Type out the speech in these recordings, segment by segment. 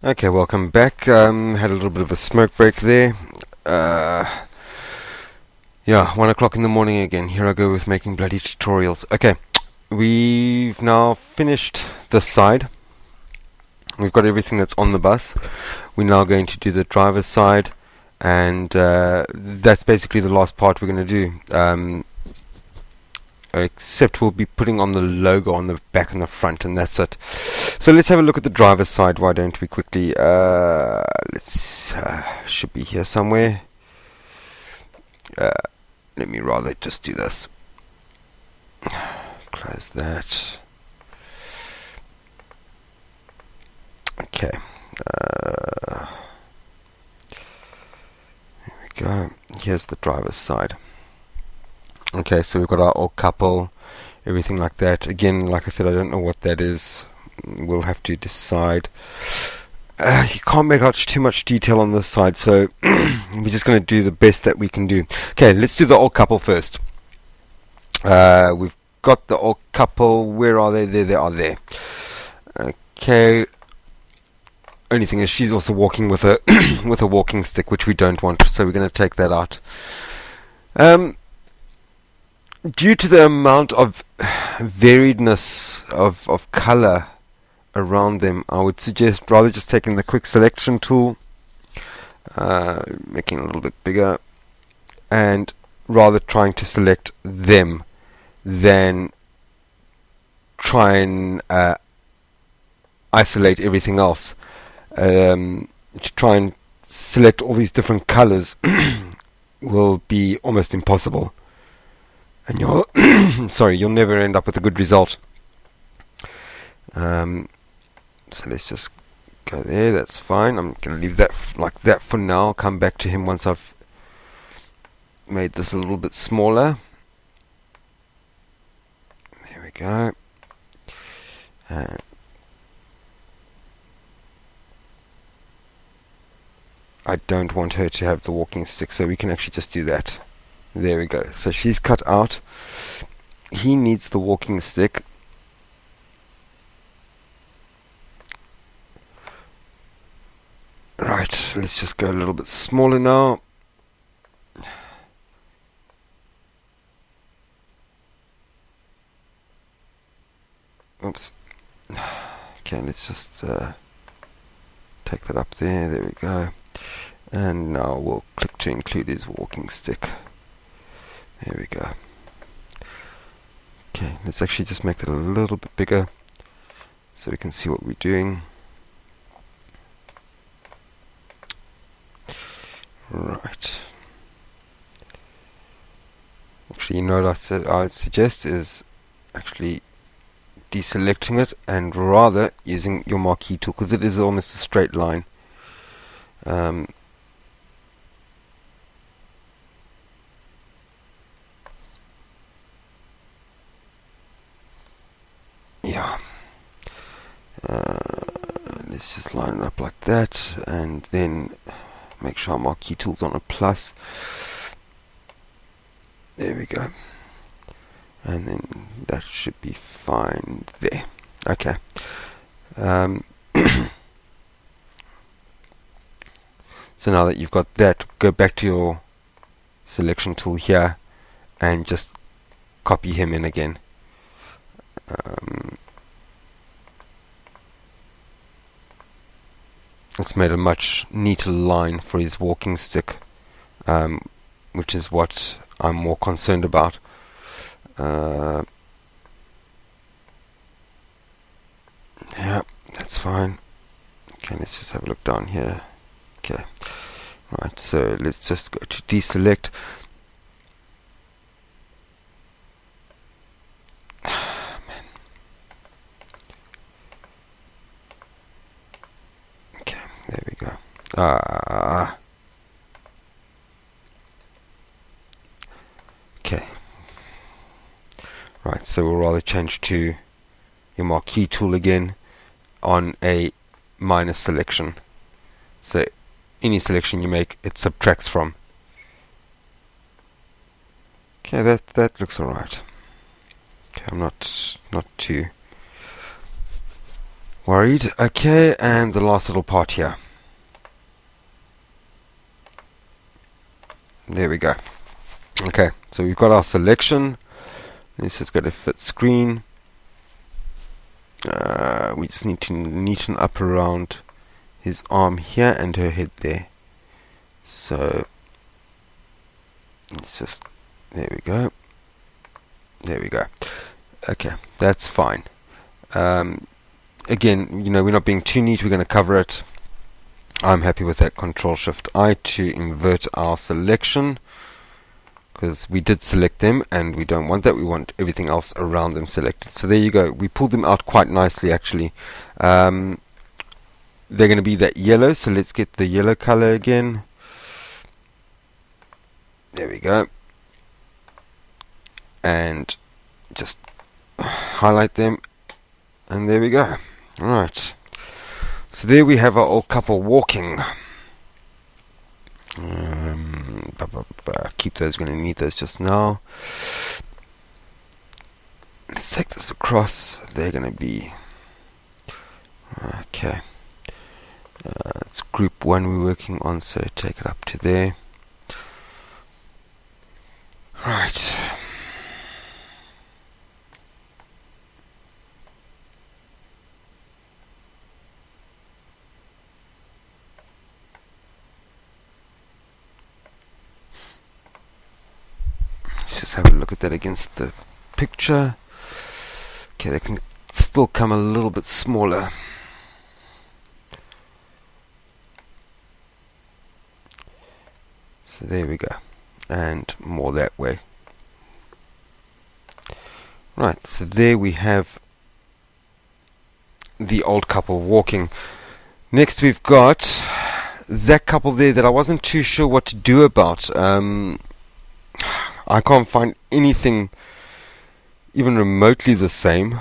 Okay, welcome back. Had a little bit of a smoke break there. Uh, yeah, 1 o'clock in the morning again. Here I go with making bloody tutorials. Okay, we've now finished this side. We've got everything that's on the bus. We're now going to do the driver's side, and that's basically the last part we're going to do. Except we'll be putting on the logo on the back and the front, and that's it. So let's have a look at the driver's side. Why don't we quickly? Let's should be here somewhere. Uh, Let me rather just do this. Close that. Okay. Here we go. Here's the driver's side. Okay, so we've got our old couple, everything like that. Again, like I said, I don't know what that is. We'll have to decide. You can't make out too much detail on this side, so we're just going to do the best that we can do. Okay, let's do the old couple first. We've got the old couple. Where are they? There they are there. Okay. Only thing is she's also walking with a with a walking stick, which we don't want, so we're going to take that out. Due to the amount of variedness of color around them, I would suggest rather just taking the quick selection tool, making it a little bit bigger, and rather trying to select them than try and isolate everything else. To try and select all these different colors will be almost impossible, and you'll you'll never end up with a good result. So let's just go there. That's fine. I'm going to leave that like that for now. I'll come back to him once I've made this a little bit smaller. There we go. I don't want her to have the walking stick, so we can actually just do that. There we go. So she's cut out. He needs the walking stick. Right, let's just go a little bit smaller now. Oops. Okay, let's just take that up there. There we go. And now we'll click to include his walking stick. There we go. Okay, let's actually just make that a little bit bigger so we can see what we're doing. Right. Actually, you know what I'd suggest is actually deselecting it and rather using your marquee tool, because it is almost a straight line. Yeah. Let's just line it up like that, and then make sure our marquee tool's on a plus. There we go. And then that should be fine there. Okay. So now that you've got that, go back to your selection tool here and just copy him in again. It's made a much neater line for his walking stick, which is what I'm more concerned about. Yeah, that's fine. Okay, let's just have a look down here. Okay, right, so let's just go to deselect. Man. Okay, there we go. Okay. Right, so we'll rather change to your marquee tool again on a minus selection. So any selection you make, it subtracts from. Okay, that looks alright. Okay, I'm not too worried. Okay, and the last little part here. There we go. Okay, so we've got our selection. Let's just go to fit screen. We just need to neaten up around his arm here and her head there. So it's just, there we go. There we go. Okay, that's fine. Again, we're not being too neat. We're going to cover it. I'm happy with that. Control-Shift-I to invert our selection, because we did select them and we don't want that. We want everything else around them selected. So there you go. We pulled them out quite nicely, actually. They're going to be that yellow, so let's get the yellow color again. There we go. And just highlight them, and there we go. Alright, so there we have our old couple walking. Keep those, we're going to need those just now. Let's take this across. They're going to be okay. It's group 1 we're working on, so take it up to there. Right. Let's just have a look at that against the picture. Okay, they can still come a little bit smaller. So there we go. And more that way. Right, so there we have the old couple walking. Next we've got that couple there that I wasn't too sure what to do about. I can't find anything even remotely the same.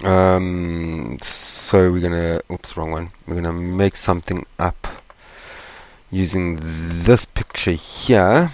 So we're gonna, oops, wrong one. We're gonna make something up using this picture here.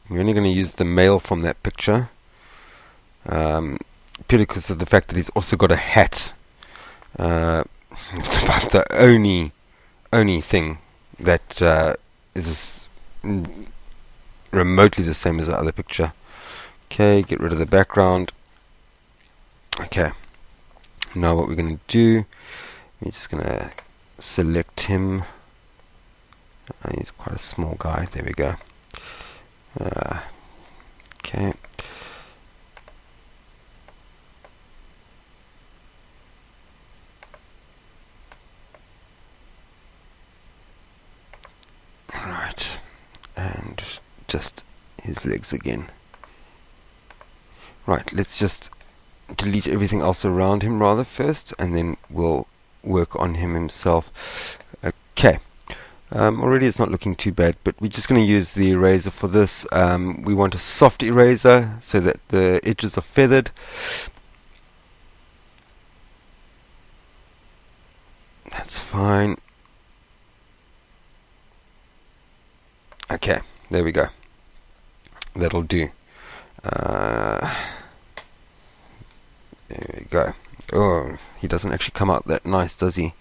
We're only going to use the male from that picture, purely because of the fact that he's also got a hat. It's about the only thing that is remotely the same as the other picture. Okay, get rid of the background. Okay, now what we're going to do, we're just going to select him. He's quite a small guy. There we go. Okay. Right. And just his legs again. Right, let's just delete everything else around him rather first, and then we'll work on him himself. Okay. Already it's not looking too bad, but we're just going to use the eraser for this. We want a soft eraser so that the edges are feathered. That's fine. Okay, there we go. That'll do. There we go. Oh, he doesn't actually come out that nice, does he?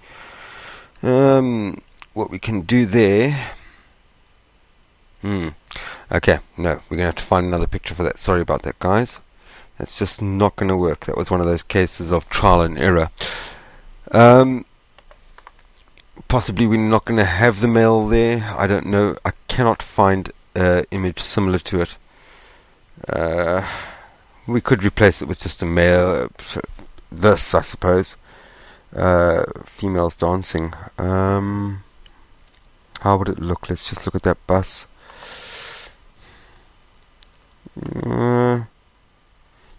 What we can do there... Okay, no, we're going to have to find another picture for that. Sorry about that, guys. That's just not going to work. That was one of those cases of trial and error. Possibly we're not going to have the male there. I don't know. I cannot find an image similar to it. We could replace it with just a male. This, I suppose. Females dancing. How would it look? Let's just look at that bus.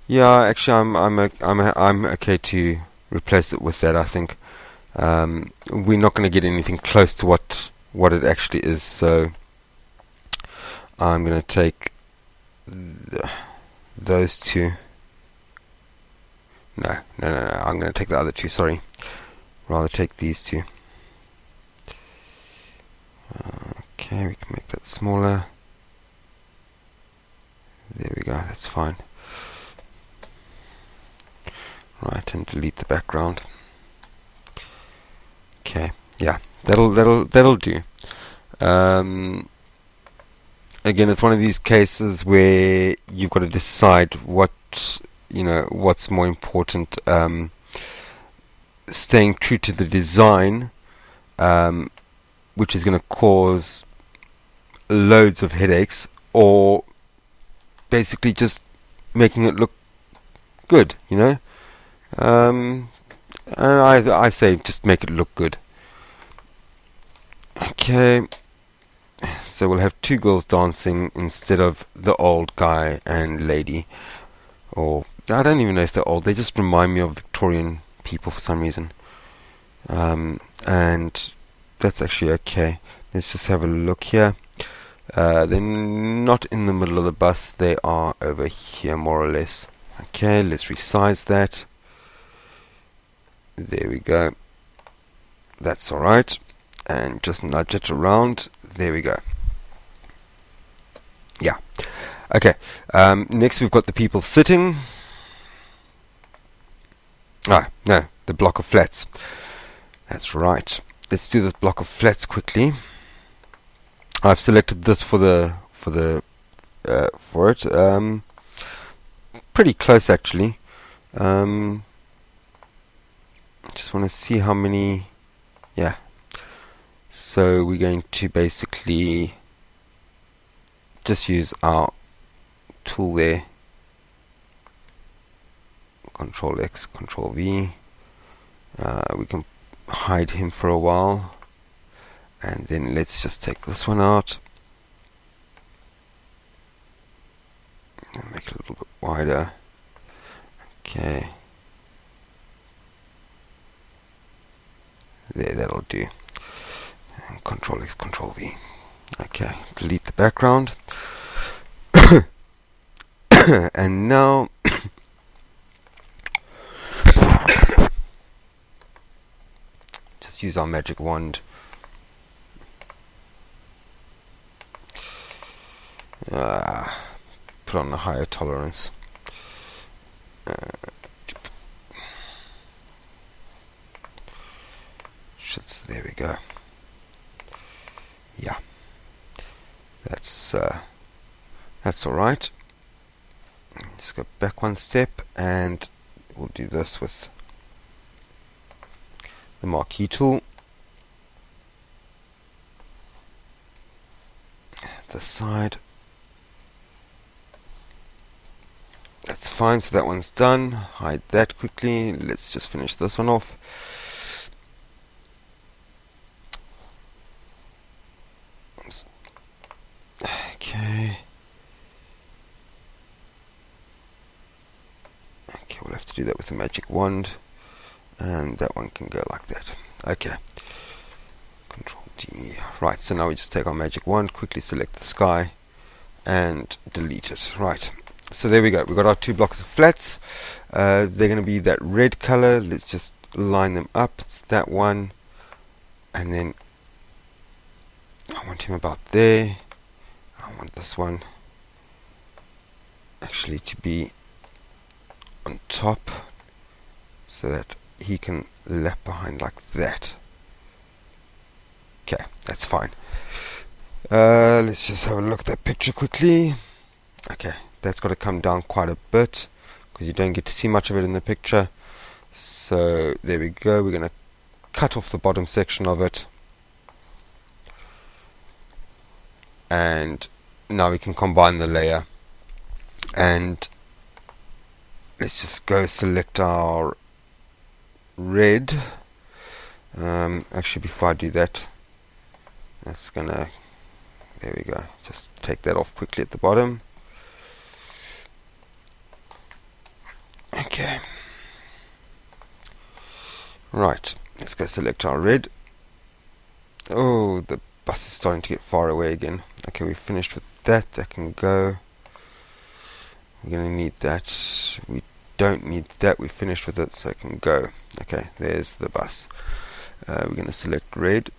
Yeah, actually, I'm okay to replace it with that. I think we're not going to get anything close to what it actually is. So I'm going to take those two. No. I'm going to take the other two. Sorry, rather take these two. Okay, we can make that smaller. There we go. That's fine. Right, and delete the background. Okay, yeah, that'll do. Again, it's one of these cases where you've got to decide what's more important. Staying true to the design, which is going to cause loads of headaches, or basically just making it look good, and I say just make it look good. Okay, so we'll have two girls dancing instead of the old guy and lady. Or I don't even know if they're old. They just remind me of Victorian people for some reason. And that's actually okay. Let's just have a look here. They're not in the middle of the bus. They are over here, more or less. Okay, let's resize that. There we go. That's alright. And just nudge it around. There we go. Yeah. Okay. Next we've got the people sitting. No, the block of flats. That's right. Let's do this block of flats quickly. I've selected this for it. Pretty close actually. Just want to see how many. Yeah. So we're going to basically just use our tool there. Control X, Control V. We can hide him for a while, and then let's just take this one out and make it a little bit wider. Okay, there, that'll do. And Control X, Control V. Okay, delete the background. And now just use our magic wand. Put on a higher tolerance. There we go. Yeah, that's all right. Just go back one step, and we'll do this with the marquee tool. This side. That's fine, so that one's done. Hide that quickly. Let's just finish this one off. Okay. Okay, we'll have to do that with the magic wand. And that one can go like that. Okay. Control D. Right, so now we just take our magic wand, quickly select the sky, and delete it. Right. So there we go. We've got our two blocks of flats. They're going to be that red color. Let's just line them up. It's that one. And then I want him about there. I want this one actually to be on top, so that he can lap behind like that. Okay, that's fine. Let's just have a look at that picture quickly. Okay, that's got to come down quite a bit because you don't get to see much of it in the picture. So there we go. We're going to cut off the bottom section of it, and now we can combine the layer. And let's just go select our red. Actually, before I do that, that's gonna, there we go, just take that off quickly at the bottom. Okay, right, let's go select our red. Oh, the bus is starting to get far away again. Okay, we've finished with that. That can go. We're going to need that. We don't need that. We've finished with it, so it can go. Okay, there's the bus. We're going to select red.